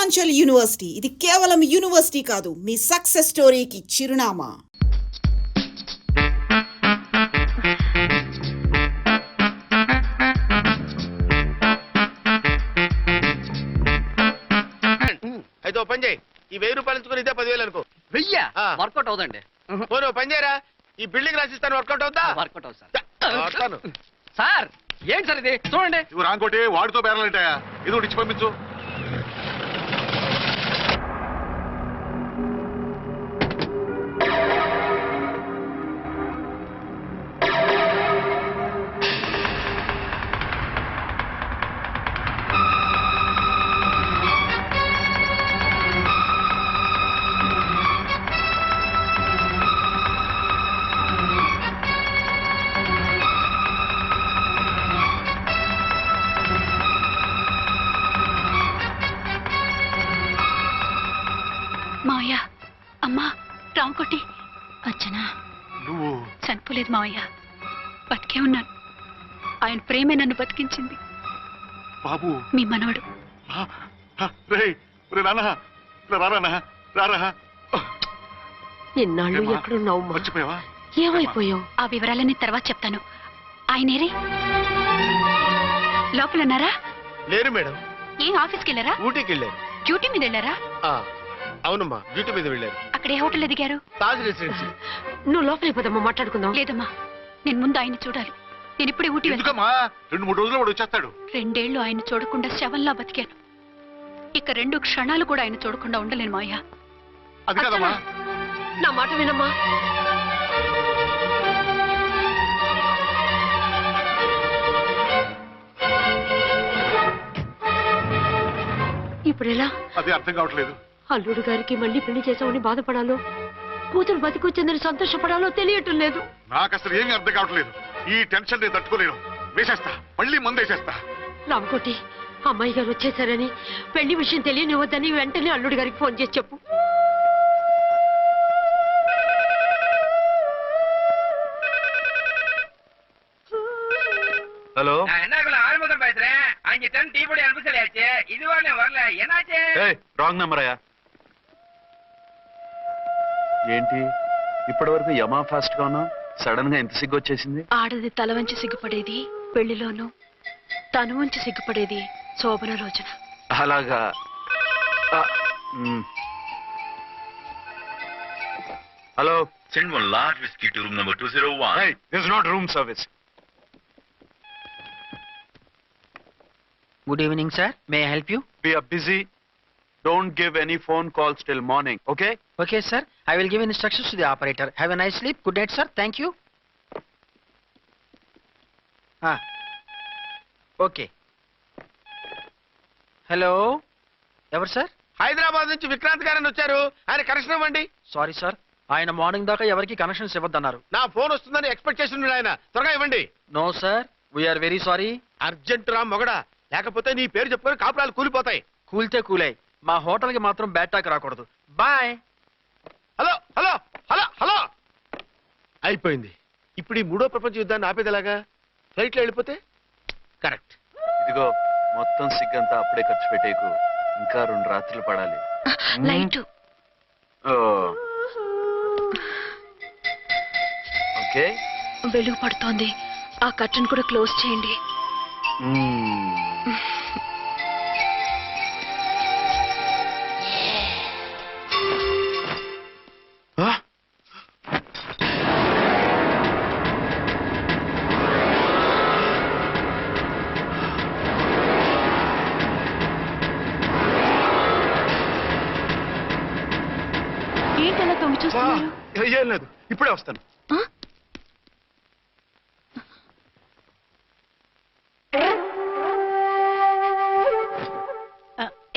Purvanchal university ఇది కేవలం university కాదు, మీ సక్సెస్ స్టోరీకి చిరునామా. అయితే పని చేయి, ఈ 1000 రూపాయలు ఇచ్చుకుని ఇదే 10,000 అనుకో. 1000 వర్కౌట్ అవుదండి. పోను పని చేయరా, ఈ బిల్డింగ్ రాసిస్తాను, వర్కౌట్ అవుతా? వర్కౌట్ అవుతుంది సార్. సార్ ఏంటి సార్ ఇది చూడండి. ఇవి రాంకోటి వాడితో బేరాలంటాయా? ఇది ఒకటి ఇచ్చి పంపించు. మావయ్య, అమ్మా, రాంకోటి, అచ్చనా నువ్వు చనిపోలేదు మావయ్య, బతికే ఉన్నాను. ఆయన ప్రేమే నన్ను బతికించింది. బాబు మీ మనవడు. ఎన్నాళ్ళు ఎక్కడున్నావు? మర్చిపోయావా? ఏమైపోయావు? ఆ వివరాలన్నీ తర్వాత చెప్తాను. ఆయనేరే లోపల ఉన్నారా? లేరు మేడం. ఏం ఆఫీస్కి వెళ్ళారా? ఊటీకి వెళ్ళారు. డ్యూటీ మీద వెళ్ళారా? అవునమ్మా, డ్యూటీ మీద వెళ్ళారు. అక్కడ ఏ హోటల్ ఎదిగారు? తాజ్ రెసిడెన్సీ. నువ్వు లోపలికి పోదమ్మా, మాట్లాడుకుందాం. లేదమ్మా, నేను ముందు ఆయన చూడాలి. నేను ఇప్పుడే ఊటీ వెళ్తాను. ఎందుకమ్మా? 2-3 రోజుల్లో వాడు వచ్చేస్తాడు. 2 ఏళ్లు ఆయన చూడకుండా శవంలా బతికాను. ఇక 2 క్షణాలు కూడా ఆయన చూడకుండా ఉండలేను మావయ్య. అది కదమ్మా. నా మాట వినమ్మా. ఇప్పుడు ఎలా? అదే అర్థం కావట్లేదు. అల్లుడు గారికి మళ్ళీ పెళ్లి చేసామని బాధపడాలో, కూతురు బతికొచ్చిందని సంతోషపడాలో తెలియటం లేదు. నాకు అసలు ఏమీ అర్థం కావట్లేదు. ఈ టెన్షన్ నేను తట్టుకోలేను. వేసేస్తా, మళ్ళీ మందేసేస్తా. రామకోటి, అమ్మాయి గారు వచ్చేసారని, పెళ్లి విషయం తెలియనివ్వద్దని వెంటనే అల్లుడు గారికి ఫోన్ చేసి చెప్పు. ஹலோ, ஆறுமுகம் பேசுறேன். அங்க டன் டீ பொடி அனுப்ப சொல்லியாச்சு. இதுவரை வரல, என்னாச்சு? రాంగ్ నెంబర్ అయ్యా. ఏంటి ఇప్పటి వరకు యమా ఫాస్ట్ గా ఉన్నా, సడన్ గా ఎంత సిగ్గు వచ్చేసింది? ఆడది తల వంచి సిగ్గుపడేది పెళ్లిలోనూ, తను వంచి సిగ్గుపడేది శోభన రోజున. అలాగా. Hello, Send one large whiskey to room number 201. hey, this is not room service. Good evening, sir. May I help you? We are busy. Don't give any phone calls till morning, okay? Okay, sir. I will give instructions to the operator. Have a nice sleep. Good night, sir. Thank you. Okay. Hello. ఎవరు sir? Hyderabad నుంచి విక్రాంత్ గారని వచ్చారు. ఆయన connection ఇవ్వండి. Sorry sir, ఆయన morning దాకా ఎవరికి connections ఇవ్వద్దన్నారు. నా ఫోన్ వస్తుందని ఎక్స్పెక్ట్ చేస్తున్నాడు ఆయన. త్వరగా ఇవ్వండి. No sir, we're very sorry. Urgent రా మొగడా, లేకపోతే నీ పేరు చెప్పుకొని కాపురాలు కూలిపోతాయి. కూల్తే కూలాయి, మా హోటల్ కి మాత్రం బ్యాడ్ టాక్ రాకూడదు. Bye. Hello hello hello hello. అయిపోయింది. ఇప్పుడు ఈ 3వ ప్రపంచ యుద్ధాన్ని ఆపేదేలాగా? ఫ్లైట్లో వెళ్ళిపోతే కరెక్ట్. ఇదిగో మొత్తం సిగ్గంతా అప్పుడే ఖర్చు పెట్టేకు. ఇంకా 2 రాత్రులు పడాలి. లైట్ ఓకే, వెలుగు పడుతోంది. ఆ కర్టన్ కూడా క్లోజ్ చేయండి. ఏంటలా తొంగి చూస్తున్నారు? ఏం లేదు, ఇప్పుడే వస్తాను.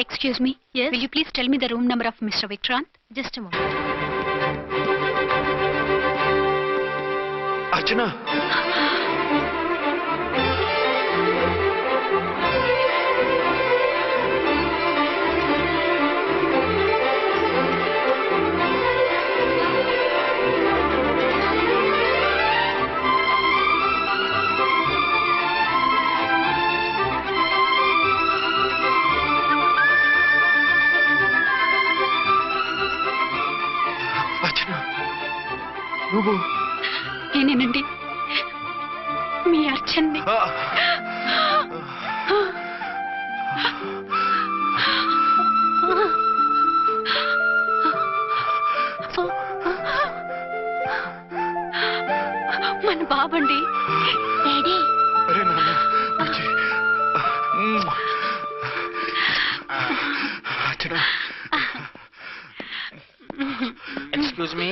Excuse me. Yes. Will you please tell me the room number of Mr. Vikrant? Just a moment. అర్చన, నువ్వు నేనేనండి మీ అర్చన్ని. ఆ. మన బాబండి. డాడీ అరే నాన్న బుజ్జి. అచ్చడా. Excuse me,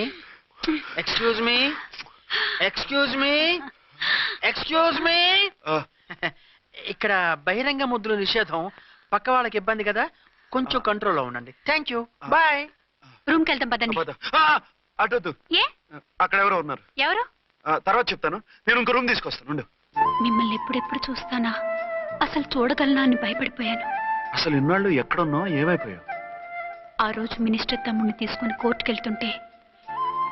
excuse me, excuse me, excuse me. ఆ, ఇక్కడ బహిరంగ ముద్దుల నిషేధం, పక్క వాళ్ళకి ఇబ్బంది కదా, కొంచెం కంట్రోల్లో ఉండండి. Thank you, bye. రూమ్కి వెళ్తాం పదండి. పద. ఆ, అటొద్దు. ఏ అక్కడ ఎవరో ఉన్నారు. ఎవరు? తర్వాత చెప్తాను. నేను ఇంకో రూమ్ తీసుకొస్తాను ఉండు. మిమ్మల్ని ఎప్పుడెప్పుడు చూస్తానా, అసలు చూడగలనా అని భయపడిపోయాను. అసలు ఇన్నాళ్ళు ఎక్కడున్నావు, ఏమైపోయావు? ఆ రోజు మినిస్టర్ తమ్ముడిని తీసుకుని కోర్టుకెళ్తుంటే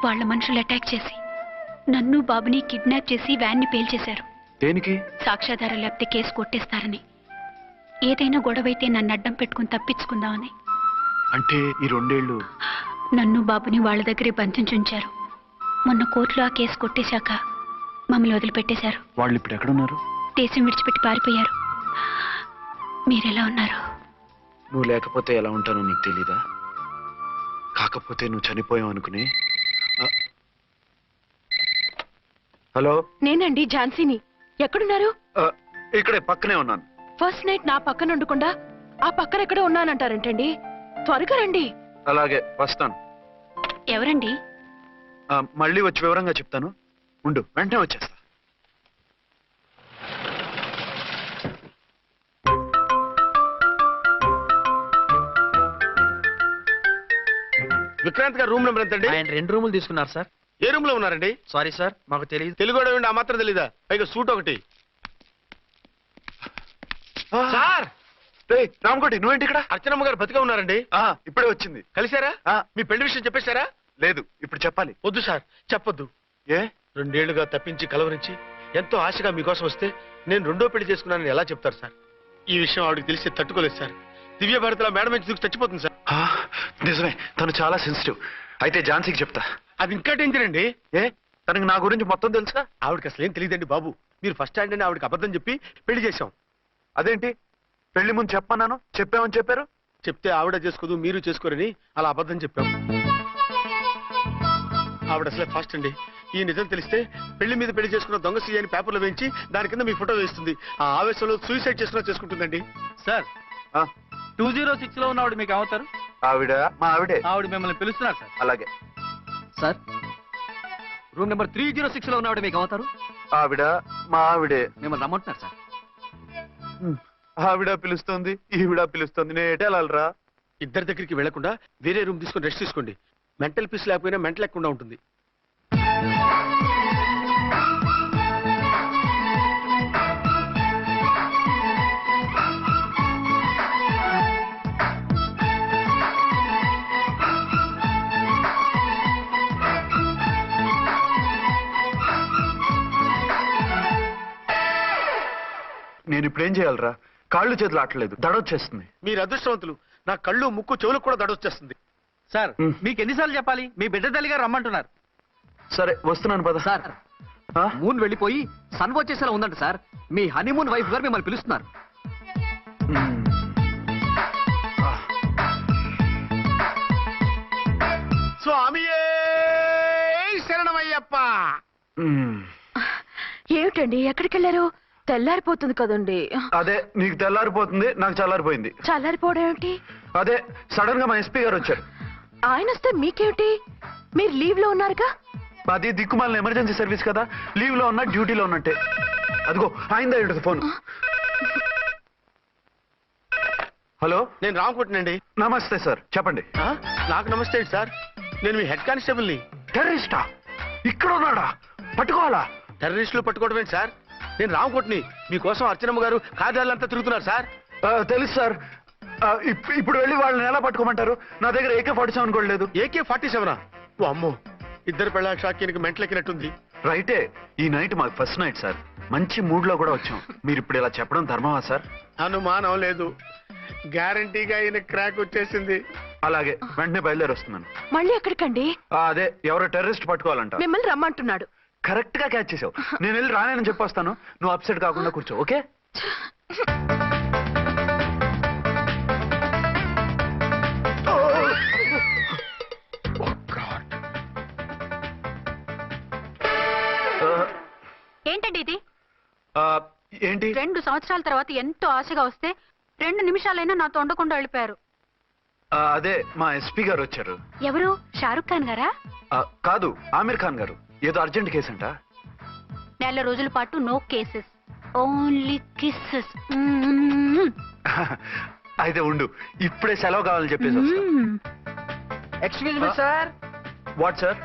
వాళ్ళ మనుషులు అటాక్ చేసి నన్ను బాబుని కిడ్నాప్ చేసి వ్యాన్ని పేల్చేశారు. దేనికి? సాక్ష్యాధారాలు లేకపోతే కేసు కొట్టేస్తారని. ఏదైనా గొడవైతే నన్ను అడ్డం పెట్టుకుని తప్పించుకుందామని. అంటే ఈ 2 ఏళ్ళు నన్ను బాబుని వాళ్ళ దగ్గరే బంధించుంచారు. మొన్న కోర్టులో ఆ కేసు కొట్టేశాక మమ్మల్ని వదిలిపెట్టేశారు. వాళ్ళు ఇప్పుడు ఎక్కడున్నారు? దేశం విడిచిపెట్టి పారిపోయారు. మీరెలా ఉన్నారు? నువ్వు లేకపోతే ఎలా ఉంటానో నీకు తెలీదా? కాకపోతే నువ్వు చనిపోయావు అనుకుని. హలో, నేనండి ఝాన్సీని. ఎక్కడున్నారు? ఇక్కడే పక్కనే ఉన్నాను. ఫస్ట్ నైట్ నా పక్కన ఉండకుండా ఆ పక్కన ఎక్కడ ఉన్నానంటారేంటండి? త్వరగా రండి. అలాగే వస్తాను. ఎవరండి? మళ్ళీ వచ్చి వివరంగా చెప్తాను. ఉండు, వెంటనే వచ్చేస్తా. విక్రాంత్ గారు రూమ్ నెంబర్ ఎంతండి? ఆయన 2 రూములు తీసుకున్నారు సార్. ఏ రూమ్ లో ఉన్నారండి? సారీ సార్, మాకు తెలియదు. తెలుగు ఆ మాత్రం తెలీదా? పైగా సూట్ ఒకటి. సార్ రామకోటి, నువ్వేంటి ఇక్కడ? అర్చనమ్మ గారు బతిగా ఉన్నారండి. ఇప్పుడే వచ్చింది. కలిసారా? మీ పెళ్లి విషయం చెప్పేశారా? లేదు, ఇప్పుడు చెప్పాలి. వద్దు సార్, చెప్పొద్దు. ఏ? 2 ఏళ్లుగా తప్పించి కలవరించి ఎంతో ఆశగా మీకోసం వస్తే నేను 2వ పెళ్లి చేసుకున్నానని ఎలా చెప్తారు సార్? ఈ విషయం ఆవిడకి తెలిసి తట్టుకోలేదు సార్. దివ్య భారతిలో మేడం నుంచి దూకి చచ్చిపోతుంది సార్. నిజమే, తను చాలా సెన్సిటివ్. అయితే ఝాన్సీకి చెప్తా. అది ఇంకా డేంజర్ అండి. ఏ? తనకి నా గురించి మొత్తం తెలుసా? ఆవిడకి అసలు ఏం తెలియదండి బాబు. మీరు ఫస్ట్ స్టాండ్ అని ఆవిడకి అబద్ధం చెప్పి పెళ్లి చేశాం. అదేంటి? పెళ్లి ముందు చెప్పన్నాను, చెప్పామని చెప్పారు. చెప్తే ఆవిడ చేసుకోదు, మీరు చేసుకోరని అలా అబద్ధం చెప్పాం. ఆవిడ అసలే ఫాస్ట్ అండి. ఈ నిజం తెలిస్తే పెళ్లి మీద పెళ్లి చేసుకున్న దొంగ సీ అని పేపర్లో వేయించి దాని కింద మీ ఫోటో వేస్తుంది. ఆ ఆవేశంలో సూసైడ్ చేసుకుంటుందండి. సార్, 206 లో ఉన్నవాడు మీకు అవుతారు. ఆవిడ మా ఆవిడే. ఆవిడ మిమ్మల్ని పిలుస్తున్నారు సార్. అలాగే సార్, రూమ్ నెంబర్ 306 లో ఉన్నవాడు మీకు అవుతారు. ఆవిడ మా ఆవిడే. మిమ్మల్ని రమ్మంటున్నారు సార్. ఆవిడ పిలుస్తుంది, ఈవిడ పిలుస్తుంది. నేను ఎటే వెళ్ళాలరా? ఇద్దరి దగ్గరికి వెళ్లకుండా వేరే రూమ్ తీసుకొని రెస్ట్ తీసుకోండి. మెంటల్ పీస్ లేకపోయినా మెంటల్ లేకుండా ఉంటుంది. నేను ఇప్పుడు ఏం చేయాలరా? కాళ్ళు చేతులు ఆటలేదు, దడొచ్చేస్తుంది. మీరు అదృష్టవంతులు. నా కళ్ళు ముక్కు చెవులకు కూడా దడొచ్చేస్తుంది. సార్, మీకు ఎన్నిసార్లు చెప్పాలి? మీ బిడ్డ తల్లి గారు రమ్మంటున్నారు. సరే వస్తున్నాను పద. సార్, మూన్ వెళ్ళిపోయి సన్ వచ్చేసేలా ఉందంట సార్. మీ హనీమూన్ వైఫ్ గారు మిమ్మల్ని పిలుస్తున్నారు. స్వామియే శరణమయ్యప్ప. ఏమిటండి ఎక్కడికి వెళ్ళారు? తెల్లారిపోతుంది కదండి. అదే, నీకు తెల్లారిపోతుంది, నాకు చల్లారిపోయింది. చల్లారిపోవడం ఏమిటి? అదే సడన్ గా మా ఎస్పీ గారు వచ్చారు. ఆయన వస్తే మీకేమిటి? మీరు లీవ్ లో ఉన్నారుగా. అది దిక్కుమాలిన ఎమర్జెన్సీ సర్వీస్ కదా, లీవ్ లో ఉన్నా డ్యూటీలో ఉన్నట్టే. అదిగో ఆయన ఫోన్. హలో, నేను రామకుంటునండి. నమస్తే సార్, చెప్పండి. నాకు నమస్తే సార్. నేను మీ హెడ్ కానిస్టేబుల్ని. టెర్రరిస్టా? ఇక్కడ ఉన్నాడా? పట్టుకోవాలా? టెర్రరిస్టులు పట్టుకోవడం ఏంటి సార్? నేను రామకోటిని. మీకోసం అర్చనమ్మ గారు కార్యాలయంతా తిరుగుతున్నారు సార్. తెలుసు సార్. ఇప్పుడు వెళ్ళి వాళ్ళని ఎలా పట్టుకోమంటారు? నా దగ్గర AK-47 కూడా లేదు. AK-47? ఓ అమ్మో, ఇద్దరు పెళ్ళ షాకీనికి మెంటలెక్కినట్టుంది. రైటే, ఈ నైట్ మాకు ఫస్ట్ నైట్ సార్. మంచి మూడ్ లో కూడా వచ్చాం. మీరు ఇప్పుడు ఇలా చెప్పడం ధర్మమా సార్? అనుమానం లేదు. గ్యారంటీగా ఈయన క్రాక్ వచ్చేసింది. అలాగే వెంటనే బయలుదేరి వస్తున్నాను. మళ్ళీ ఎక్కడికండి? అదే ఎవరో టెర్రరిస్ట్ పట్టుకోవాలంట. మిమ్మల్ని రమ్మంటున్నాడు. కరెక్ట్ గా క్యాచ్ చేసావు. నేను వెళ్ళి రానని చెప్పొస్తాను, నువ్వు అప్సెట్ కాకుండా కూర్చో. ఓకే? ఏంటండి ఇది? ఏంటి? 2 సంవత్సరాల తర్వాత ఎంతో ఆశగా వస్తే 2 నిమిషాలైనా నాతో ఉండకుండా వెళ్ళిపోయారు. అదే మా ఎస్పీ గారు వచ్చారు. ఎవరు? షారుఖ్ ఖాన్ గారా? కాదు, ఆమిర్ ఖాన్ గారు. ఏదో అర్జెంట్ కేసు అంట. 4 రోజుల పాటు నో కేసెస్, ఓన్లీ కిస్సెస్. అయితే ఉండు, ఇప్పుడే సెలవు కావాలని చెప్పేసి. Excuse me sir. What sir?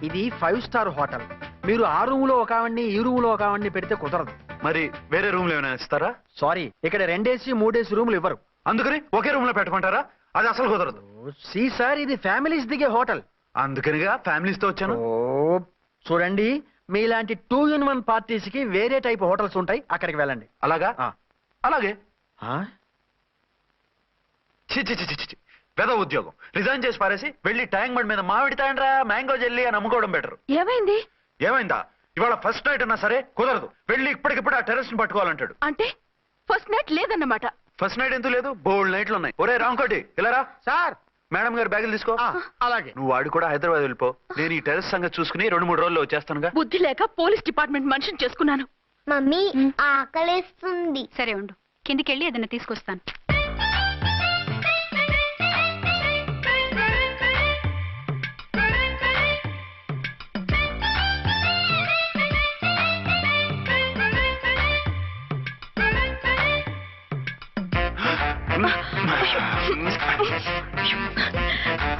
ఇది 5 స్టార్ హోటల్. మీరు ఆ రూమ్ లో ఒక ఆవిడ్ని, ఈ రూమ్ లో ఒక ఆవిడ్ని పెడితే కుదరదు. మరి వేరే రూమ్ లో ఏమైనా ఇస్తారా? సారీ, ఇక్కడ 2 AC 3 AC రూములు ఇవ్వరు. అందుకని ఒకే రూమ్ లో పెట్టమంటారా? అది అసలు కుదరదు. సి సార్, ఇది ఫ్యామిలీస్ దిగే హోటల్. అందుకనిగా ఫ్యామిలీస్ తో వచ్చాను. చూడండి, మీలాంటి 2 in 1 పార్టీస్ కి వేరే టైప్ హోటల్స్ ఉంటాయి, అక్కడికి వెళ్ళండి. అలాగా? అలాగే. ఆ? చి చి చి చి చి. పెద్ద ఉద్యోగం రిజైన్ చేసి పారేసి వెళ్ళి ట్యాంక్ బండ్ మీద మామిడి తాండ్రా మ్యాంగో జెల్లీ అని అమ్ముకోవడం బెటర్. ఏమైంది? ఏమైందా? ఇవాళ ఫస్ట్ నైట్ అన్నా సరే కుదరదు. వెళ్ళి ఇప్పటికిప్పుడు ఆ టెర్రస్ ని పట్టుకోవాలంటాడు. అంటే ఫస్ట్ నైట్ లేదన్నమాట. ఫస్ట్ నైట్ ఎందుకు లేదు? బోల్డ్ నైట్లు ఉన్నాయి. ఒరే రాంకోటి, ఇలా రా. సార్. మేడం గారు బ్యాగులు తీసుకో. అలాగే. నువ్వు వాడు కూడా హైదరాబాద్ వెళ్ళిపో. నేను ఈ టెర్రస్ సంగతి చూసుకుని 2-3 రోజుల్లో వచ్చేస్తానుగా. బుద్ధి లేక పోలీస్ డిపార్ట్మెంట్ మనిషిని చేసుకున్నాను. మమ్మీ ఆకలేస్తుంది. సరే ఉండు, కిందికెళ్ళి ఏదైనా తీసుకొస్తాను.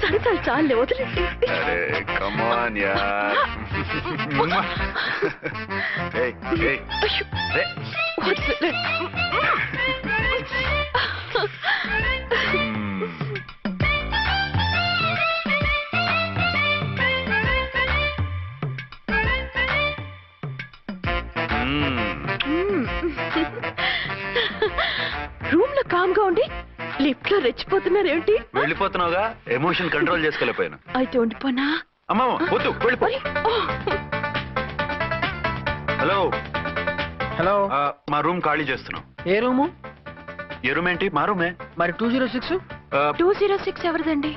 సరదాలు చాలే, వదిలేసి. అరే కమాన్ యార్. ఏయ్ ఏయ్ రే. రూమ్ లో కామ్ గా ఉండి లిఫ్ట్ లో రెచ్చిపోతున్నారేంటి? వెళ్ళిపోతున్నావుగా, ఎమోషన్ కంట్రోల్ చేసుకోలేకపోయాను. అయితే ఉండిపోనా? అమ్మా వద్దు, వెళ్ళిపో. Hello hello. మా రూమ్ ఖాళీ చేస్తున్నాం. ఏ రూము? ఏ రూమ్ ఏంటి? మా రూమే. మరి 206? 206 ఎవరిదండి?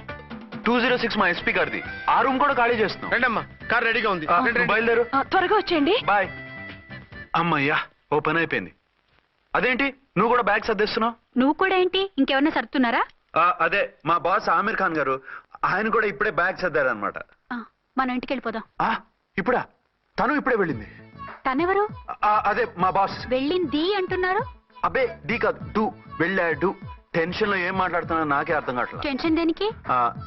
206 మా ఎస్పీ గారిది. ఆ రూమ్ కూడా ఖాళీ చేస్తున్నాం. రండమ్మా, కార్ రెడీగా ఉంది. నువ్వు బయలుదేరు. త్వరగా వచ్చేయండి. బాయ్. అమ్మయ్యా, ఓ పని అయిపోయింది. అదేంటి నువ్వు కూడా బ్యాగ్ సర్దేస్తున్నావు? నువ్వు కూడా ఏంటి, ఇంకెవరన్నా సర్దుతున్నారా? అదే మా బాస్ ఆమిర్ ఖాన్ గారు, ఆయన కూడా ఇప్పుడే బ్యాగ్ సర్దారనమాట. మనం ఇంటికి వెళ్ళిపోదాం. ఇప్పుడా? తను ఇప్పుడే వెళ్ళింది. తనెవరు? అదే మా బాస్. వెళ్ళింది అంటున్నారు. అబ్బే డీ కాదు, డూ. వెళ్ళాడు. టెన్షన్ లో ఏం మాట్లాడుతున్నా నాకే అర్థం కావట్లేదు. టెన్షన్ దేనికి?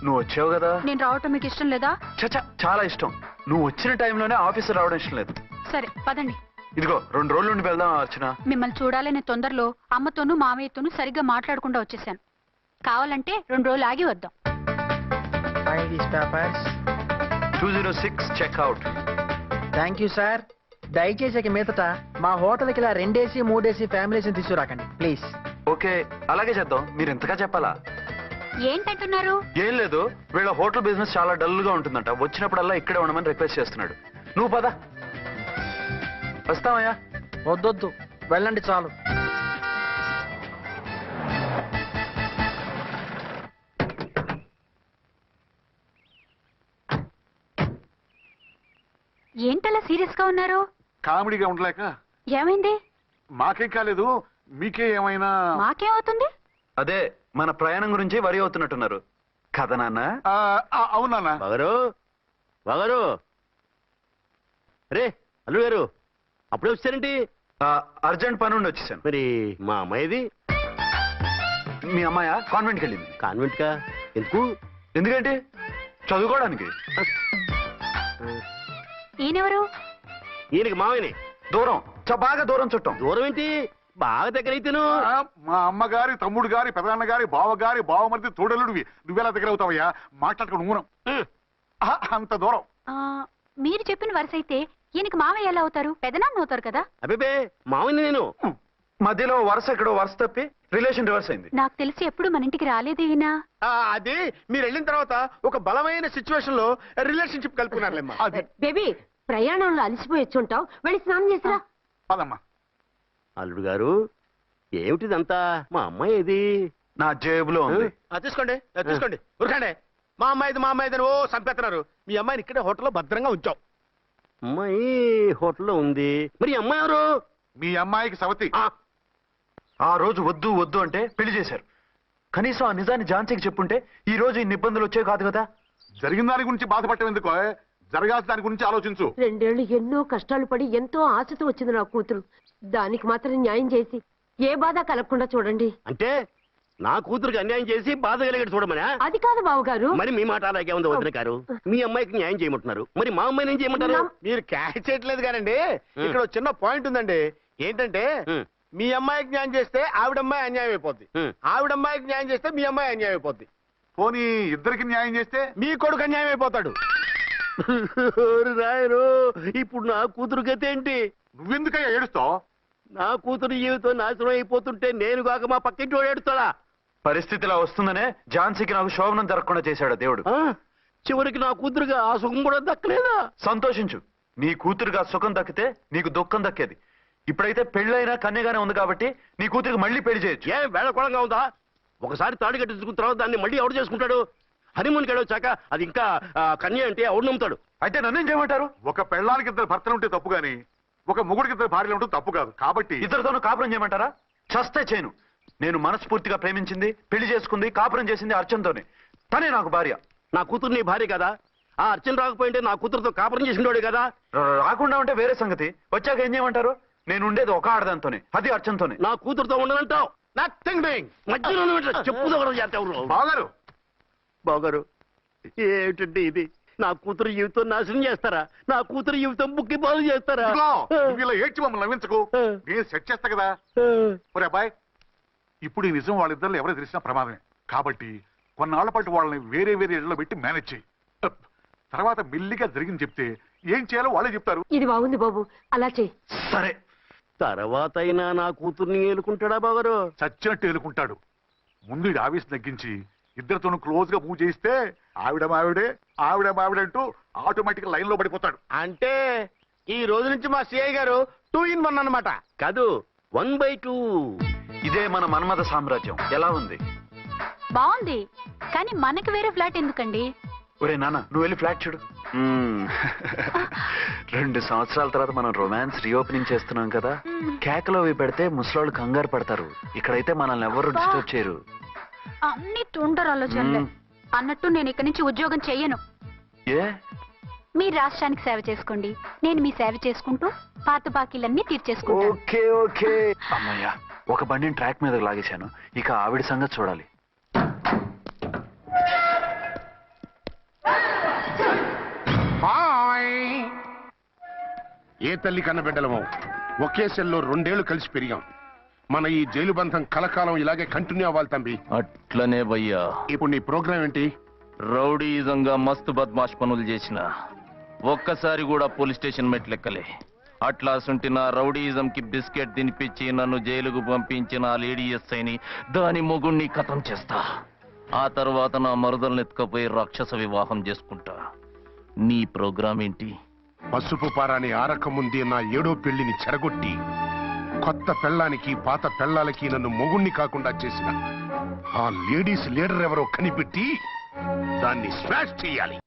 నువ్వు వచ్చావు కదా. నేను రావటం మీకు ఇష్టం లేదా? చచ్చా, చాలా ఇష్టం. నువ్వు వచ్చిన టైంలోనే ఆఫీసర్ రావడం ఇష్టం లేదు. సరే పదండి. ఇదిగో 2 రోజుల నుండి వెళ్దాం అర్చన. మిమ్మల్ని చూడాలనే తొందరలో అమ్మతోనూ మామయ్యతోనూ సరిగ్గా మాట్లాడకుండా వచ్చేసాను. కావాలంటే 2 రోజులు ఆగి వద్దాం. 206 చెక్అవుట్. Thank you sir. దయచేసి ఇక మీదట మా హోటల్కి ఇలా 2 AC 3 AC ఫ్యామిలీస్ తీసుకురాకండి ప్లీజ్. ఓకే, అలాగే చేద్దాం. మీరు ఎంతగా చెప్పాలా? ఏంటంటున్నారు? ఏం లేదు, వీళ్ళ హోటల్ బిజినెస్ చాలా డల్ గా ఉంటుందంట. వచ్చినప్పుడల్లా ఇక్కడే ఉండమని రిక్వెస్ట్ చేస్తున్నాడు. నువ్వు పద. వస్తావయ్యా? వద్దొద్దు, వెళ్ళండి చాలు. ఏంటలా సీరియస్ గా ఉన్నారు? కామెడీగా ఉండలేక. ఏమైంది? మాకేం కాలేదు, మీకే ఏమైనా? మాకేమవుతుంది? అదే మన ప్రయాణం గురించి వరి అవుతున్నట్టున్నారు కదా నాన్న? అవునా బాగారు? బాగారు రే అల్లు గారు, అప్పుడే వచ్చారేంటి? అర్జెంట్ పని ఉండి వచ్చేసాను. మరి మా అమ్మాయిది? మీ అమ్మాయ కాన్వెంట్కి వెళ్ళింది. కాన్వెంట్ కా? ఎందుకు? ఎందుకంటే చదువుకోవడానికి. ఈయనెవరు? ఈయనకి మామయ్యని. దూరం, బాగా దూరం చుట్టాం. దూరం ఏంటి, బాగా దగ్గర అయితేను. మా అమ్మగారి, తమ్ముడు గారి, పెదనాన్న గారి, బావగారి, బావమరిది, తోడలుడివి. నువ్వెలా దగ్గర అవుతావయ్యా? మాట్లాడుకుని ఊనం. అంత దూరం. మీరు చెప్పిన వరుస అయితే ఈయనకి మామయ్య ఎలా అవుతారు? పెదనాన్న అవుతారు కదా. అబ్బే మామయ్యని నేను. మధ్యలో వరుస ఎక్కడో వరుస తప్పి రిలేషన్ రివర్స్ అయింది. నాకు తెలిసి ఎప్పుడు మన ఇంటికి రాలేదేనా? అది మీరు వెళ్ళిన తర్వాత ఒక బలమైన సిచ్యువేషన్ లో రిలేషన్షిప్ కలుపుకున్నారులేమ్మా. అది బేబీ ప్రయాణంలో అలసిపోయి వచ్చుంటావు, వెళ్ళి స్నానం చేసిరా. పదమ్మా. అల్లుడు గారు ఏమిటిదంతా? మా అమ్మాయి ఏది? నా జేబులో ఉంది. తీసుకోండి తీసుకోండి, ఉరకండి. మా అమ్మాయిది ఓ చంపేస్తున్నారు. మీ అమ్మాయిని ఇక్కడే హోటల్లో భద్రంగా ఉంచాం. అమ్మాయి హోటల్లో ఉంది. మరి ఈ అమ్మాయి ఎవరు? మీ అమ్మాయికి సవతి. ఆ రోజు వద్దు వద్దు అంటే పెళ్లి చేశారు. కనీసం ఆ నిజాన్ని ఝాన్సీకి చెప్పుంటే ఈ రోజు ఇన్ని ఇబ్బందులు వచ్చే కాదు కదా. జరిగిన దాని గురించి బాధపడటం ఎందుకో, జరగాల్సిన దాని గురించి ఆలోచించు. 2 ఏళ్లు ఎన్నో కష్టాలు పడి ఎంతో ఆశతో వచ్చింది నా కూతురు. దానికి మాత్రం న్యాయం చేసి ఏ బాధ కలగకుండా చూడండి. అంటే నా కూతురికి అన్యాయం చేసి బాధ కలిగేది చూడమనా? అది కాదు బావగారు. మరి మీ మాట అలాగే ఉంది వదిన గారు. మీ అమ్మాయికి న్యాయం చేయమంటున్నారు, మరి మా అమ్మాయిని ఏం చేయమంటారు? మీరు క్యాచ్ చేయట్లేదు కానండి. ఇక్కడ ఒక చిన్న పాయింట్ ఉందండి. ఏంటంటే మీ అమ్మాయికి న్యాయం చేస్తే ఆవిడమ్మాయి అన్యాయం అయిపోద్ది, ఆవిడమ్మాయికి న్యాయం చేస్తే మీ అమ్మాయి అన్యాయం అయిపోద్ది. పోనీ ఇద్దరికి న్యాయం చేస్తే మీ కొడుకు అన్యాయం అయిపోతాడు. రాయరు, ఇప్పుడు నా కూతురు గతి ఏంటి? నువ్వెందుకయ్యా ఏడుస్తావు? నా కూతురు జీవితం నాశనం అయిపోతుంటే నేను కాక మా పక్కింటి వాడు ఏడుస్తాడా? పరిస్థితిలా వస్తుందనే ఝాన్సీకి నాకు శోభనం జరగకుండా చేశాడు దేవుడు. చివరికి నా కూతురుగా ఆ సుఖం కూడా దక్కలేదా? సంతోషించు, నీ కూతురుగా సుఖం దక్కితే నీకు దుఃఖం దక్కేది. ఇప్పుడైతే పెళ్ళైనా కన్యగానే ఉంది కాబట్టి నీ కూతురికి మళ్ళీ పెళ్లి చేయొచ్చు. ఏం వేళకోళంగా ఉందా? ఒకసారి తాడు కట్టించుకున్న తర్వాత దాన్ని మళ్ళీ ఎవడు చేసుకుంటాడు? హనీమూన్కి వెళ్ళొచ్చాక అది ఇంకా కన్య అంటే ఎవడు నమ్ముతాడు? అయితే నన్నేం చేయమంటారు? ఒక పెళ్ళానికి 2 భర్తలు ఉంటే తప్పు గాని ఒక మొగుడికి 2 భార్యలు ఉంటే తప్పు కాదు. కాబట్టి ఇద్దరితోనూ కాపురం చేయమంటారా? చస్తే చేయను. నేను మనస్ఫూర్తిగా ప్రేమించింది, పెళ్లి చేసుకుంది, కాపురం చేసింది అర్చనతోనే. తనే నాకు భార్య. నా కూతురు నీ భార్య కదా? ఆ అర్చన రాకపోయింటే నా కూతురుతో కాపురం చేసినోడే కదా? రాకుండా ఉంటే వేరే సంగతి. వచ్చాక ఏం చేయమంటారు? నేను ఉండేది ఒక ఆడదాంతోనే, అది అర్చనతోనే. నా కూతురుతో ఉండనంటావు? Nothing doing. మధ్యలో చెప్పుదోగడం బాగారు బాగారు ఏమిటండి ఇది? నా కూతురు జీవితం నాశనం చేస్తారా? నా కూతురు జీవితం బుక్కి పాలు చేస్తారా? నువ్వు ఇలా ఏడ్చి మమ్మల్ని నవ్వించకు, నేను సెట్ చేస్తా కదా. ఒరే అబ్బాయి, ఇప్పుడు ఈ నిజం వాళ్ళిద్దరిలో ఎవరో తెలిసినా ప్రమాదమే. కాబట్టి కొన్నాళ్ల పాటు వాళ్ళని వేరే వేరే ఇళ్లలో పెట్టి మేనేజ్ చేయి. తర్వాత మెల్లిగా జరిగింది చెప్తే ఏం చేయాలో వాళ్ళే చెప్తారు. ఇది బాగుంది బాబు, అలా చెయ్యి. సరే, తర్వాత అయినా నా కూతుర్ని ఏలుకుంటాడా బాగారు? చచ్చినట్టు ఏలుకుంటాడు. ముందు ఈ ఆవేశం తగ్గించి ఇద్దరితోనూ క్లోజ్ గా పూజ చేయిస్తే ఆవిడ మావిడే ఆవిడ మావిడంటూ ఆటోమేటిక్ లైన్ లో పడిపోతాడు. అంటే ఈ రోజు నుంచి మా సిఐ గారు 2 in 1 అన్నమాట. కాదు, 1/2. ఇదే మన మన్మథ సామ్రాజ్యం. ఎలా ఉంది? బాగుంది, కానీ మనకి వేరే ఫ్లాట్ ఎందుకండి? ఒరే నాన్న, నువ్వు వెళ్ళి ఫ్లాట్ చూడు. 2 సంవత్సరాల తర్వాత మనం రొమాన్స్ రీఓపెనింగ్ చేస్తున్నాం కదా. కేకలో అవి పెడితే ముసలోళ్ళు కంగారు పడతారు. ఇక్కడైతే మనల్ని ఎవరు డిస్టర్బ్ చేయరు. అన్ని తొందర ఆలోచనలే. అన్నట్టు నేను ఇక్కడి నుంచి ఉద్యోగం చెయ్యను. ఏ? మీ రాష్ట్రానికి సేవ చేసుకోండి, నేను మీ సేవ చేసుకుంటూ పాత బాకీలన్నీ తీర్చేసుకుంటాను. Okay okay. అమ్మయ్యా, ఒక బండిని ట్రాక్ మీద లాగేశాను. ఇక ఆవిడ సంగతి చూడాలి. ఏ తల్లి కన్న బిడ్డలమో ఒకే సెల్లో 2 ఏళ్లు కలిసి పెరిగాం. మన ఈ జైలు బంధం కలకాలం ఇలాగే కంటిన్యూ అవ్వాలి తంబి. అట్లనే భయ్యా. ఇప్పుడు నీ ప్రోగ్రామ్ ఏంటి? రౌడీజంగా మస్తు బద్మాష్ పనులు చేసిన ఒక్కసారి కూడా పోలీస్ స్టేషన్ మెట్లెక్కలే. అట్లా సుంటి నా రౌడీజం కి బిస్కెట్ తినిపించి నన్ను జైలుకు పంపించిన ఆ లేడీ ఎస్ఐని దాని మొగుణ్ణి ఖతం చేస్తా. ఆ తర్వాత నా మరుదలను ఎత్తుకపోయి రాక్షస వివాహం చేసుకుంటా. నీ ప్రోగ్రామ్ ఏంటి? పసుపు పారాని ఆరక ముందే నా 7వ పెళ్లిని చెరగొట్టి కొత్త పెళ్ళానికి పాత పెళ్ళాలకి నన్ను మొగుణ్ణి కాకుండా చేసిన ఆ లేడీస్ లీడర్ ఎవరో కనిపెట్టి దాన్ని స్మాష్ చేయాలి.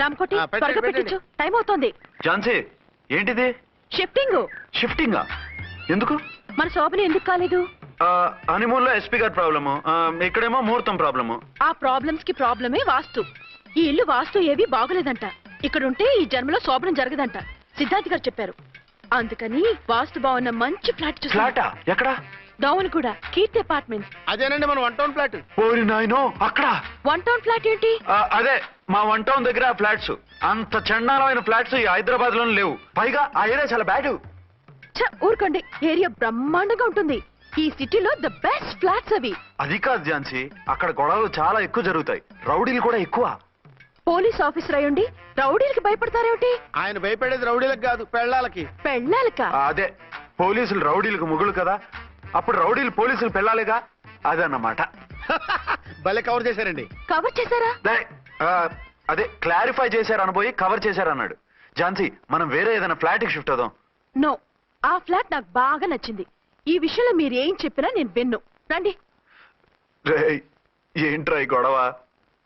రామకోటి, త్వరగా పెట్టించు, టైం అవుతోంది. ఝాన్సీ, ఏంటిది? షిఫ్టింగ్. షిఫ్టింగా? ఎందుకు? మన శోభని ఎందుకు కాలేదు? హనీమూన్ లో ఎస్పీ గారి ప్రాబ్లము, ఇక్కడేమో ముహూర్తం ప్రాబ్లము. ఆ ప్రాబ్లమ్స్ కి ప్రాబ్లమే వాస్తు. ఈ ఇల్లు వాస్తు ఏవి బాగలేదంట. ఇక్కడ ఉంటే ఈ జన్మలో శోభనం జరగదంట సిద్ధార్థ్ గారు చెప్పారు. అందుకని వాస్తు బాగున్న మంచి ఫ్లాట్ చూసి. ఫ్లాటా? ఎక్కడ? డౌన్ కూడా, కీర్తి అపార్ట్మెంట్స్. అదేనండి మన 1 town ఫ్లాట్. ఓరి నాయనో, అక్కడ 1 town ఫ్లాట్ ఏంటి? అదే మా 1 town దగ్గర ఫ్లాట్స్. అంత చండాలమైన ఫ్లాట్స్ ఈ హైదరాబాద్ లోనే లేవు. పైగా ఆ ఏరియా చాలా బ్యాడ్. ఊరుకోండి, ఏరియా బ్రహ్మాండంగా ఉంటుంది. ఈ సిటీలో ద బెస్ట్ ఫ్లాట్స్ అవి. అది కాదు ఝాన్సీ, అక్కడ గొడవలు చాలా ఎక్కువ జరుగుతాయి, రౌడీలు కూడా ఎక్కువ. పోలీస్ ఆఫీసర్ అయ్యుండి రౌడీలకి భయపడతారేమిటి? ఆయన భయపడేది రౌడీలకు కాదు, పెళ్ళాలకి. పెళ్ళాలక? అదే, పోలీసులు రౌడీలకు ముగులు కదా, అప్పుడు రౌడీలు పోలీసులు పెళ్ళాలిగా, అదన్నమాట. భలే కవర్ చేశారండి. కవర్ చేశారా? అదే క్లారిఫై చేశారు అనబోయి కవర్ చేశారు అన్నాడు. ఝాన్సీ, మనం వేరే ఏదైనా ఫ్లాట్ కి షిఫ్ట్ అవుదాం. నో, ఆ ఫ్లాట్ నాకు బాగా నచ్చింది. ఈ విషయంలో మీరు ఏం చెప్పినా నేను విన్ను. రండి. ఏంట్రా ఈ గొడవ?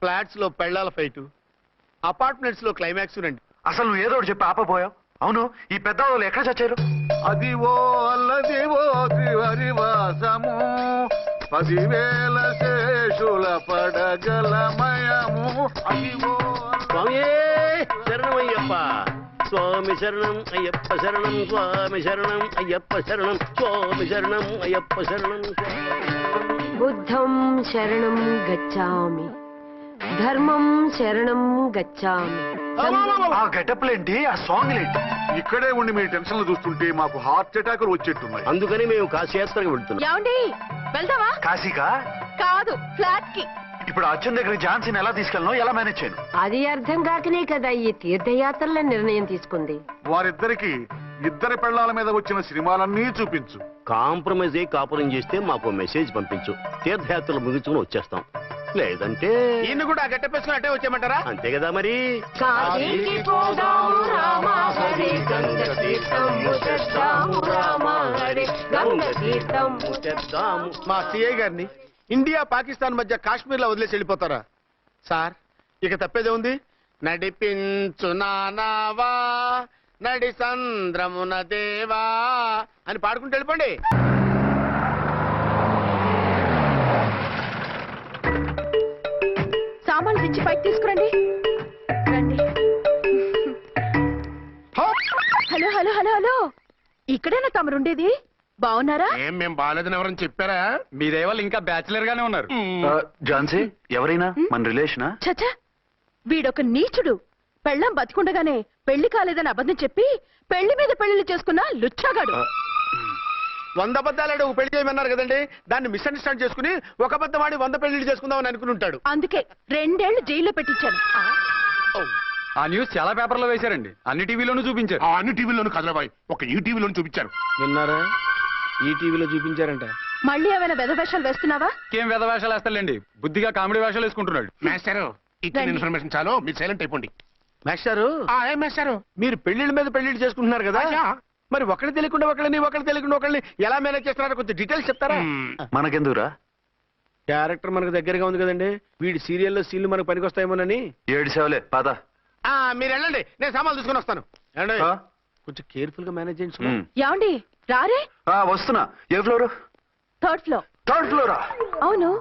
ఫ్లాట్స్ లో పెళ్ళాల ఫైట్, అపార్ట్మెంట్స్ లో క్లైమాక్స్ రండి. అసలు నువ్వు ఏదో ఒకటి చెప్పి ఆపపోయావు. అవును, ఈ పెద్ద వాళ్ళు ఎక్కడ చచ్చారు? అదివో అల్లదివో త్రివరివాసము 10,000 శేషుల పడగలమయము. అదివో స్వామి శరణమయ్యప్ప, స్వామి శరణం అయ్యప్ప శరణం, స్వామి శరణం అయ్యప్ప శరణం, స్వామి శరణం అయ్యప్ప శరణం. బుద్ధం శరణం గచ్చామి, ధర్మం శరణం గచ్చామి. ఆ గెటప్లేంటి, ఆ సాంగ్ ఏంటి? ఇక్కడే ఉండి మీ టెన్షన్లు చూస్తుంటే మాకు హార్ట్ అటాకులు వచ్చేట్టున్నాయి. అందుకని మేము కాశీయాత్రకు వెళ్తున్నాం. ఏమండి, వెళ్దామా? కాశీకా? కాదు, ఫ్లాట్ కి. ఇప్పుడు అర్జున్ దగ్గర ఝాన్సీని ఎలా తీసుకెళ్ళను, ఎలా మేనేజ్ చేయను? అది అర్థం కాకనే కదా ఈ తీర్థయాత్రల నిర్ణయం తీసుకుంది. వారిద్దరికి ఇద్దరి పెళ్ళాల మీద వచ్చిన సినిమాలన్నీ చూపించు. కాంప్రమైజ్ అయ్యి కాపురం చేస్తే మాకు మెసేజ్ పంపించు, తీర్థయాత్రలు ముగించుకుని వచ్చేస్తాం. లేదంటే ఈయన కూడా గట్టెప్పేసుకుని అట్టే వచ్చేయమంటారా? అంతే కదా మరి. కాశీకి పోదాము రామా హరి, గంగ తీర్థము తెద్దాము రామా హరి, గంగ తీర్థము తెద్దాము. మా సిఐ గారిని ఇండియా పాకిస్తాన్ మధ్య కాశ్మీర్ లో వదిలేసి వెళ్ళిపోతారా సార్? ఇక తప్పేదే ఉంది. నడిపించు నానావా నడి సంద్రమున దేవా అని పాడుకుంటూ వెళ్ళిపోండి. సామాన్లు దించి పైకి తీసుకురండి. రండి. హలో హలో హలో హలో, ఇక్కడేనా తమరుండేది? బాగున్నారా? ఏం మేము బాగాలేదని ఎవరని చెప్పారా? మీ దేవాళ్ళు ఇంకా బ్యాచిలర్ గానే ఉన్నారు. ఝాన్సీ, ఎవరైనా మన రిలేషనా? చచ్చా, వీడొక నీచుడు. పెళ్ళాం బతికుండగానే పెళ్లి కాలేదని అబద్ధం చెప్పి పెళ్లి మీద పెళ్లిళ్ళు చేసుకున్న లుచ్చాగాడు. 100 అబద్ధాలు పెళ్లి చేయమన్నారు కదండి, దాన్ని మిస్అండర్స్టాండ్ చేసుకుని ఒక అబద్ధం ఆడి 100 పెళ్లి చేసుకుందామని అనుకుని ఉంటాడు. అందుకే 2 ఏళ్లు జైల్లో పెట్టించాను. ఆ న్యూస్ చాలా పేపర్లో వేశారండి, అన్ని టీవీలోనూ చూపించారు. అన్ని టీవీలోను కదలబాయ్, ఒక ఈ టీవీలోను చూపించారు. విన్నారా? ఈ టీవీలో చూపించారంట. మళ్ళీ ఏమైనా వెధవేషాలు వేస్తున్నావా? ఏం వేద వేషాలు వేస్తాడండి, బుద్ధిగా కామెడీ వేషాలు వేసుకుంటున్నాడు. మాస్టారు, ఇచ్చిన ఇన్ఫర్మేషన్ చాలు, మీరు సైలెంట్ అయిపోండి. మాస్టారు, ఏం మాస్టారు? మీరు పెళ్లిళ్ళ మీద పెళ్లిళ్ళు చేసుకుంటున్నారు కదా, మరి ఒకళ్ళు తెలియకుండా ఒకళ్ళని తెలియకుండా ఒకళ్ళని ఎలా మేనేజ్ చేస్తున్నారో కొంచెం డీటెయిల్స్ చెప్తారా? మనకెందుకురా? క్యారెక్టర్ మనకు దగ్గరగా ఉంది కదండి, వీడి సీరియల్లో సీన్లు మనకు పనికొస్తాయేమోనని. 7 సేవలే పద. మీరు వెళ్ళండి, నేను సామాన్లు తీసుకుని వస్తాను. కొంచెం కేర్ఫుల్ గా మేనేజ్ చేయండి. ఏమండి, రారే. వస్తున్నా. ఏ ఫ్లోర్? 3rd floor. 3rd ఫ్లోరా? అవును.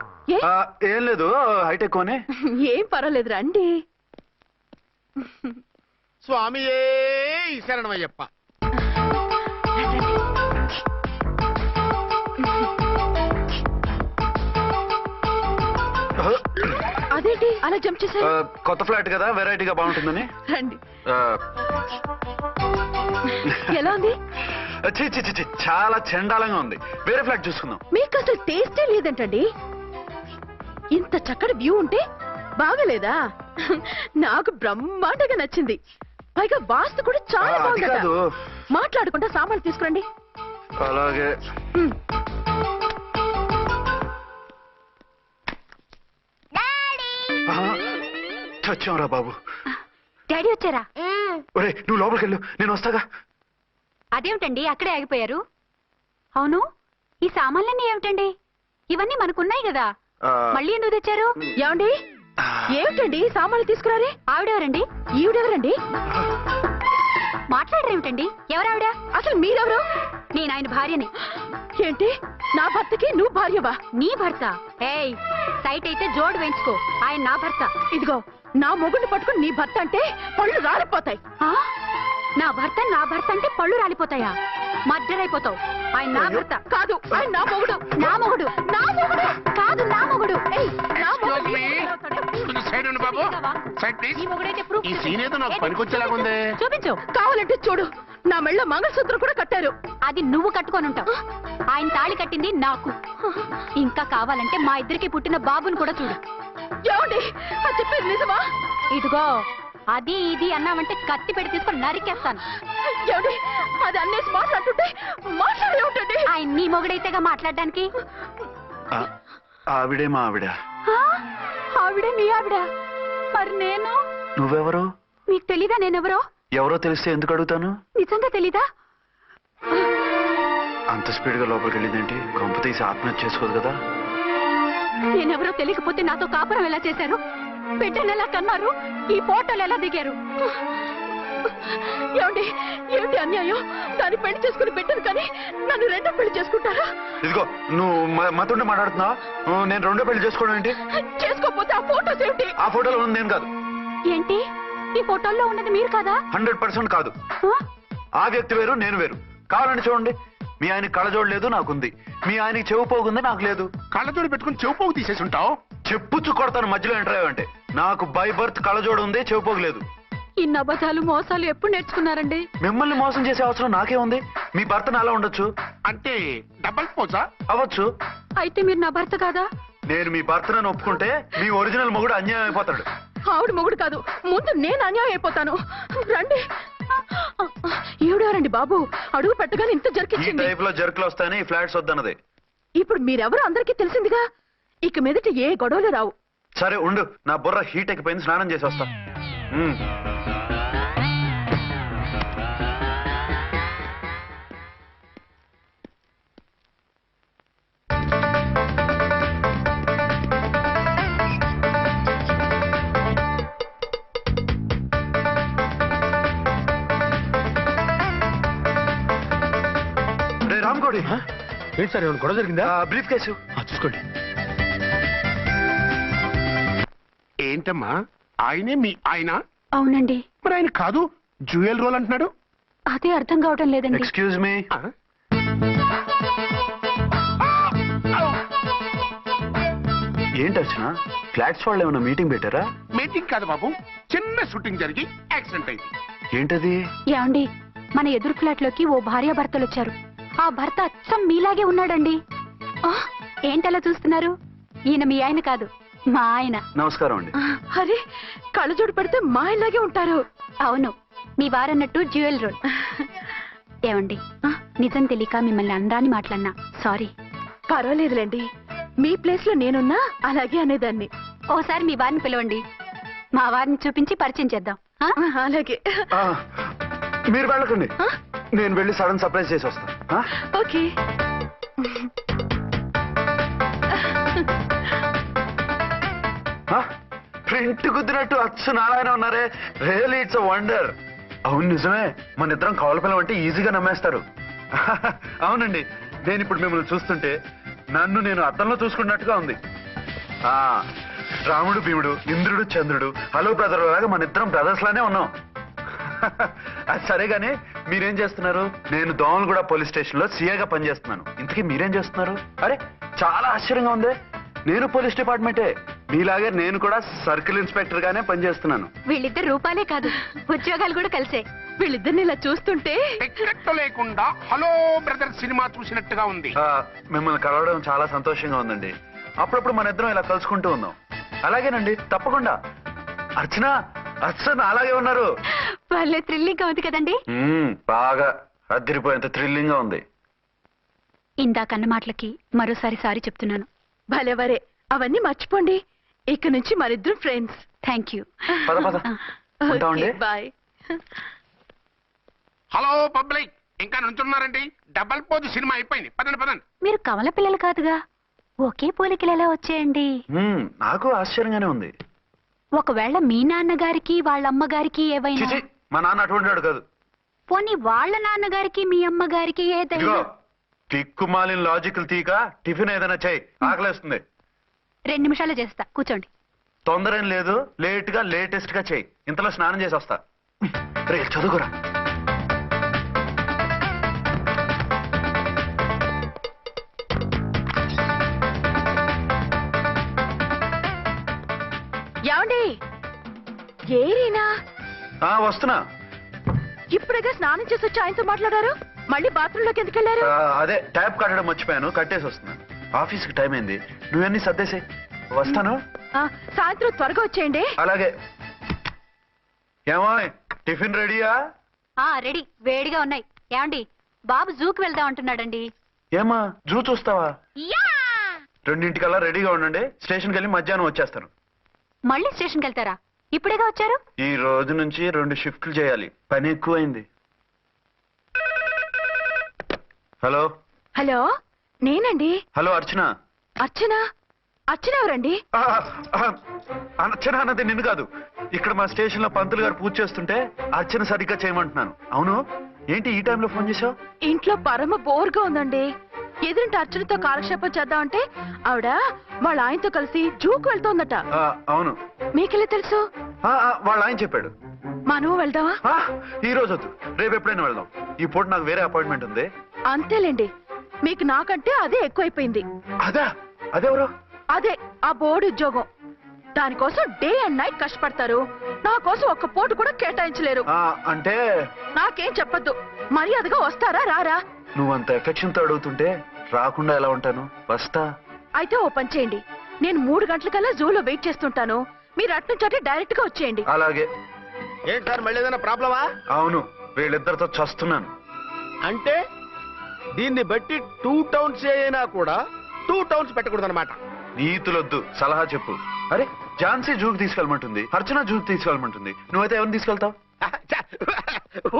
ఏం లేదు, హైటెక్ అనే. ఏం పర్వాలేదు, రండి. స్వామియే శరణమయ్యప్ప. అదేంటి అలా జంప్ చేశారు? కొత్త ఫ్లాట్ కదా, వెరైటీగా బాగుంటుందని. రండి. ఎలా ఉంది? చాలా చండాలంగా ఉంది. వేరే ఫ్లాట్ చూసుకుందాం. మీకు అసలు టేస్టే లేదంటండి. ఇంత చక్కటి వ్యూ ఉంటే బాగలేదా? నాకు బ్రహ్మాండంగా నచ్చింది. పైగా వాస్తు కూడా చాలా బాగుంది. మాట్లాడుకుంటా సామాన్లు తీసుకురండి. అలాగే. చచ్చాంరా బాబు. డాడీ వచ్చారా? ఒరే, నువ్వు లోపలికి వెళ్ళు, నేను వస్తాగా. అదేమిటండి అక్కడే ఆగిపోయారు? అవును, ఈ సామాన్లన్నీ ఏమిటండి? ఇవన్నీ మనకున్నాయి కదా, మళ్ళీ ఎందుకు తెచ్చారు? ఏమండి, ఏమిటండి సామాన్లు తీసుకురారే? ఆవిడెవరండి? ఈవిడెవరండి? మాట్లాడరేమిటండి? ఎవరావిడ? అసలు మీరెవరు? నేను ఆయన భార్యని. ఏంటి, నా భర్తకి నువ్వు భార్యవా? నీ భర్త? ఏయ్, సైట్ అయితే జోడు వేయించుకో, ఆయన నా భర్త. ఇదిగో, నా మొగుడిని పట్టుకుని నీ భర్త అంటే పళ్ళు రాలిపోతాయి. నా భర్త అంటే పళ్ళు రాలిపోతాయా? మర్డర్ అయిపోతావు. ఆయన నా భర్త కాదు, ఆయన నా మొగుడు. నా మొగుడు? నా మొగుడు కాదు, నా మొగుడు. ఈ మొగుడైతే ప్రూఫ్ చూపించు. కావాలంటే చూడు, నా మెళ్ళ మంగళసూత్రం కూడా కట్టారు. అది నువ్వు కట్టుకొని ఉంటావు. ఆయన తాళి కట్టింది నాకు. ఇంకా కావాలంటే మా ఇద్దరికి పుట్టిన బాబుని కూడా చూడు. ఏమండి, చెప్పేది నిజమా? ఇదిగో అది ఇది అన్నామంటే కత్తి పెట్టి తీసుకొని నరికేస్తాను. ఏమండి అది అన్నేసి మాట్లాడుతుంటే మాట్లాడే ఉంటుంది. ఆయన నీ మొగుడైతేగా మాట్లాడడానికి. ఆవిడే మా ఆవిడ. ఆవిడే మీ ఆవిడ? మరి నేను? నువ్వెవరు? మీకు తెలీదా నేనెవరో? ఎవరో తెలిస్తే ఎందుకు అడుగుతాను? నిజంగా తెలీదా? అంత స్పీడ్ గా లోపలికి వెళ్ళిందేంటి? కొంప తీసి ఆత్మహత్య చేసుకోదు కదా? నేనెవరో తెలియకపోతే నాతో కాపురం ఎలా చేశారు? బిడ్డను ఎలా కన్నారు? ఈ ఫోటోలు ఎలా దిగారు? ఏమండి ఏమిటి అన్యాయం? దాన్ని పెళ్లి చేసుకుని బిడ్డను కానీ నన్ను రెండో పెళ్లి చేసుకుంటారా? ఇదిగో నువ్వు మాతోనే మాట్లాడుతున్నావా? నేను రెండో పెళ్లి చేసుకోవడం ఏంటి? చేసుకోకపోతే ఆ ఫోటోస్ ఏమిటి? ఆ ఫోటోలో ఉన్నది నేను కాదు. ఏంటి ఈ ఫోటోల్లో ఉన్నది మీరు కాదా? 100% కాదు. ఆ వ్యక్తి వేరు, నేను వేరు. కావాలంటే చూడండి, మీ ఆయన కళ్ళజోడు లేదు, నాకుంది. మీ ఆయనకి చెవు పోగుంది, నాకు లేదు. కళ్ళజోడు పెట్టుకుని చెవు పోగు తీసేసి ఉంటావు. చెప్పుచ్చు కొడతాను మధ్యలో ఎంటర్ అంటే. నాకు బై బర్త్ కళ్ళజోడు ఉంది, చెవు పోగలేదు. ఇన్ని అబద్ధాలు మోసాలు ఎప్పుడు నేర్చుకున్నారండి? మిమ్మల్ని మోసం చేసే అవసరం నాకే ఉంది. మీ భర్తను అలా ఉండొచ్చు. అంటే డబల్ పోసా? అవ్వచ్చు. అయితే మీరు నా భర్త కాదా? నేను మీ భర్తను ఒప్పుకుంటే మీ ఒరిజినల్ మొగుడు అన్యాయం అయిపోతాడు. ఆవిడ మొగుడు కాదు, ముందు నేను అన్యాయం అయిపోతాను. రండి. ఈవిడెవరండి బాబు? అడుగు పెట్టగానే ఇంత ఈ జరికిచ్చింది. టైప్ లో జర్కులు వస్తాయని ఈ ఫ్లాట్స్ వద్దన్నది. ఇప్పుడు మీరెవరో అందరికీ తెలిసిందిగా, ఇక మీదట ఏ గొడవలు రావు. సరే ఉండు, నా బుర్ర హీట్ ఎక్కిపోయింది, స్నానం చేసి వస్తా. రామ్కోడి ఏంటి సార్ ఏమైనా గొడవ జరిగిందా? బ్రీఫ్ కేసు చూసుకోండి. ఏంటమ్మా ఆయనే మీ ఆయన? అవునండి. మరి ఆయన కాదు జ్యువెల్ రోల్ అంటున్నాడు. అదే అర్థం కావటం లేదండి. Excuse me. ఏంటి అర్చన, ఫ్లాట్స్ వాళ్ళు ఏమైనా మీటింగ్ పెట్టారా? మీటింగ్ కాదు బాబు, చిన్న షూటింగ్ జరిగి యాక్సిడెంట్ అయింది. ఏంటది? ఏమండి, మన ఎదురు ఫ్లాట్ లోకి ఓ భార్యాభర్తలు వచ్చారు. ఆ భర్త అచ్చం మీలాగే ఉన్నాడండి. ఏంటలా చూస్తున్నారు? ఈయన మీ ఆయన కాదు, మా ఆయన. నమస్కారం అండి. అరే కళ్ళజోడు పెడితే మా ఇలాగే ఉంటారు. అవును, మీ వారన్నట్టు జ్యువెల్ రోల్. ఏమండి, నిజం తెలియక మిమ్మల్ని అందాన్ని మాట్లాడినా సారీ. పర్వాలేదులేండి, మీ ప్లేస్ లో నేనున్నా అలాగే అనేదాన్ని. ఓసారి మీ వారిని పిలవండి, మా వారిని చూపించి పరిచయం చేద్దాం. అలాగే. మీరు వెళ్ళకండి, నేను వెళ్ళి సడన్ సర్ప్రైజ్ చేసి వస్తా. ఓకే. ప్రింట్ కుదిరినట్టు అచ్చు నారాయణ ఉన్నారే, రియల్లీ ఇట్స్ అ వండర్. అవును నిజమే, మన ఇద్దరం కవల పిల్లం అంటే ఈజీగా నమ్మేస్తారు. అవునండి, నేను ఇప్పుడు మిమ్మల్ని చూస్తుంటే నన్ను నేను అద్దంలో చూసుకున్నట్టుగా ఉంది. రాముడు భీముడు, ఇంద్రుడు చంద్రుడు, హలో బ్రదర్ లాగా మన ఇద్దరం బ్రదర్స్ లానే ఉన్నాం. అది సరే గానీ మీరేం చేస్తున్నారు? నేను దోమలగూడ పోలీస్ స్టేషన్ లో సీఏగా పనిచేస్తున్నాను. ఇంతకీ మీరేం చేస్తున్నారు? అరే చాలా ఆశ్చర్యంగా ఉంది, నేను పోలీస్ డిపార్ట్మెంటే. మీలాగే నేను కూడా సర్కిల్ ఇన్స్పెక్టర్ గానే పనిచేస్తున్నాను. వీళ్ళిద్దరు రూపాలే కాదు, ఉద్యోగాలు కూడా కలిసే. వీళ్ళిద్దరిని ఇలా చూస్తుంటే టికెట్ లేకుండా హలో బ్రదర్ సినిమా చూసినట్టుగా ఉంది. మిమ్మల్ని కలవడం చాలా సంతోషంగా ఉందండి. అప్పుడప్పుడు మన ఇద్దరం ఇలా కలుసుకుంటూ ఉన్నాం. అలాగేనండి, తప్పకుండా. అర్చన, అర్చన అలాగే ఉన్నారు. వాళ్ళే థ్రిల్లింగ్ గా ఉంది కదండి? బాగా అదిరిపోయేంత థ్రిల్లింగ్ గా ఉంది. ఇందాకన్న మాటలకి మరోసారి సారీ చెప్తున్నాను. భలేవరే, అవన్నీ మర్చిపోండి. ఇక నుంచి మరిద్దరు ఫ్రెండ్స్. Thank you. పద పద. ఉంటామండి. బాయ్. హలో పబ్లిక్, ఇంకా నుంచున్నారండి? డబల్ పోజ్ సినిమా అయిపోయింది, పదండి పదండి. మీరు కమల పిల్లలు కాదుగా, ఒకే పోలికలు ఎలా వచ్చాయండి? నాకు ఆశ్చర్యంగానే ఉంది. ఒకవేళ మీ నాన్నగారికి వాళ్ళ అమ్మగారికి ఏవైనా? మా నాన్న అటువంటి వాడు కాదు. పోనీ వాళ్ళ నాన్నగారికి మీ అమ్మగారికి ఏదైనా? తిక్కుమాలిన లాజికల్ తీక టిఫిన్ ఏదైనా చేయి, ఆకలేస్తుంది. 2 నిమిషాలు చేస్తా, కూర్చోండి. తొందర ఏం లేదు, లేట్ గా లేటెస్ట్ గా చేయి. ఇంతలో స్నానం చేసి వస్తా. రే చదువుకురా. ఏమండి, ఏరీనా? వస్తున్నా. ఇప్పుడుగా స్నానం చేసి వచ్చి ఆయనతో మాట్లాడారు, మళ్ళీ బాత్రూమ్ లోకి ఎందుకు వెళ్ళారు? అదే ట్యాప్ కట్టడం మర్చిపోయాను, కట్టేసి వస్తున్నాను. ఆఫీస్కి టైం అయింది, నువ్వన్నీ సర్దేసే. వస్తాను. సాయంత్రం త్వరగా వచ్చేయండి. అలాగే. ఏమో టిఫిన్ రెడీయా? రెడీ, వేడిగా ఉన్నాయి. ఏమండి, బాబు జూకి వెళ్దాం అంటున్నాడండి. ఏమా జూ చూస్తావా? 2:00కల్లా రెడీగా ఉండండి. స్టేషన్కి వెళ్ళి మధ్యాహ్నం వచ్చేస్తాను. మళ్ళీ స్టేషన్కి వెళ్తారా? ఇప్పుడేగా వచ్చారు. ఈ రోజు నుంచి 2 షిఫ్ట్లు చేయాలి, పని ఎక్కువైంది. హలో హలో, నేనండి. హలో అర్చన. అర్చన? అర్చన ఎవరండి? అర్చన అన్నది నిన్ను కాదు. ఇక్కడ మా స్టేషన్ లో పంతులు గారు పూజ చేస్తుంటే అర్చన సరిగ్గా చేయమంటున్నాను. అవును, ఏంటి ఈ టైంలో ఫోన్ చేసావు? ఇంట్లో పరమ బోర్గా ఉందండి. ఎదురింటి అర్చనతో కాలక్షేపం చేద్దామంటే ఆవిడ వాళ్ళ ఆయనతో కలిసి జూకు వెళ్తోందట. అవును. మీకెళ్ళి తెలుసు? వాళ్ళ ఆయన చెప్పాడు. మనం వెళ్దామా? ఈ రోజు వద్దు, రేపు ఎప్పుడైనా వెళ్దాం. ఈ పూట నాకు వేరే అపాయింట్మెంట్ ఉంది. అంతేలేండి, మీకు నాకంటే అదే ఎక్కువైపోయింది. అదెవరు? అదే ఆ బోర్డు ఉద్యోగం. దానికోసం డే అండ్ నైట్ కష్టపడతారు. నా కోసం ఒక్క పోటు కూడా కేటాయించలేరు. అంటే నాకేం చెప్పొద్దు, మర్యాదగా వస్తారా రారా? నువ్వంత ఎఫెక్షన్ తో అడుగుతుంటే రాకుండా ఎలా ఉంటాను? వస్తా. అయితే ఓ పని చేయండి, నేను 3 గంటలకల్లా జూలో వెయిట్ చేస్తుంటాను. మీరు అట్నుంచి డైరెక్ట్ గా వచ్చేయండి. అలాగే. ఏంటి సార్, మళ్ళీ ఏదైనా ప్రాబ్లమా? అవును, వీళ్ళిద్దరితో చస్తున్నాను. అంటే దీన్ని బట్టి 2 టౌన్స్ అయినా కూడా 2 టౌన్స్ పెట్టకూడదు అనమాట. నీతులొద్దు, సలహా చెప్పు. అరే, ఝాన్సీ జూకి తీసుకెళ్ళమంటుంది, అర్చన జూకి తీసుకెళ్ళమంటుంది. నువ్వైతే ఎవరిని తీసుకెళ్తావు?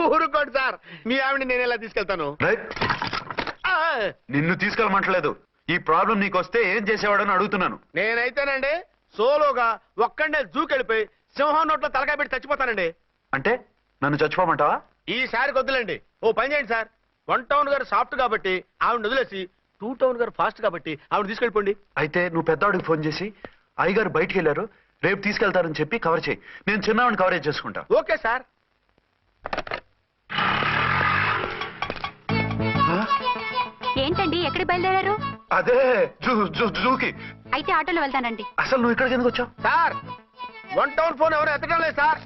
ఊరుకోండి సార్, మీ ఆవిడ నేను ఎలా తీసుకెళ్తాను? నిన్ను తీసుకెళ్ళమంటలేదు. ఈ ప్రాబ్లం నీకొస్తే ఏం చేసేవాడని అడుగుతున్నాను. నేనైతేనండి సోలోగా ఒక్కడే జూకెళ్ళిపోయి సింహం నోట్లో తలకాయ పెట్టి చచ్చిపోతానండి. అంటే నన్ను చచ్చిపోమంటావా? ఈసారి వద్దులేండి. ఓ పని చేయండి సార్, 1 టౌన్ గారు సాఫ్ట్ కాబట్టి ఆవిడ వదిలేసి 2 టౌన్ గారు ఫాస్ట్ కాబట్టి ఆవిడ తీసుకెళ్ళిపోండి. అయితే నువ్వు పెద్దవాడికి ఫోన్ చేసి అయ్యగారు బయటికి వెళ్ళారు, రేపు తీసుకెళ్తారని చెప్పి కవర్ చేయి. నేను చిన్నవాడిని కవరేజ్ చేసుకుంటా. Okay sir. ఏంటండి, ఎక్కడికి బయలుదేరారు? అదే జూకి. అయితే ఆటోలో వెళ్తానండి. అసలు నువ్వు ఇక్కడికి ఎందుకు వచ్చావు? సార్ 1 టౌన్ ఫోన్ ఎవరు ఎత్తడం లేదు సార్.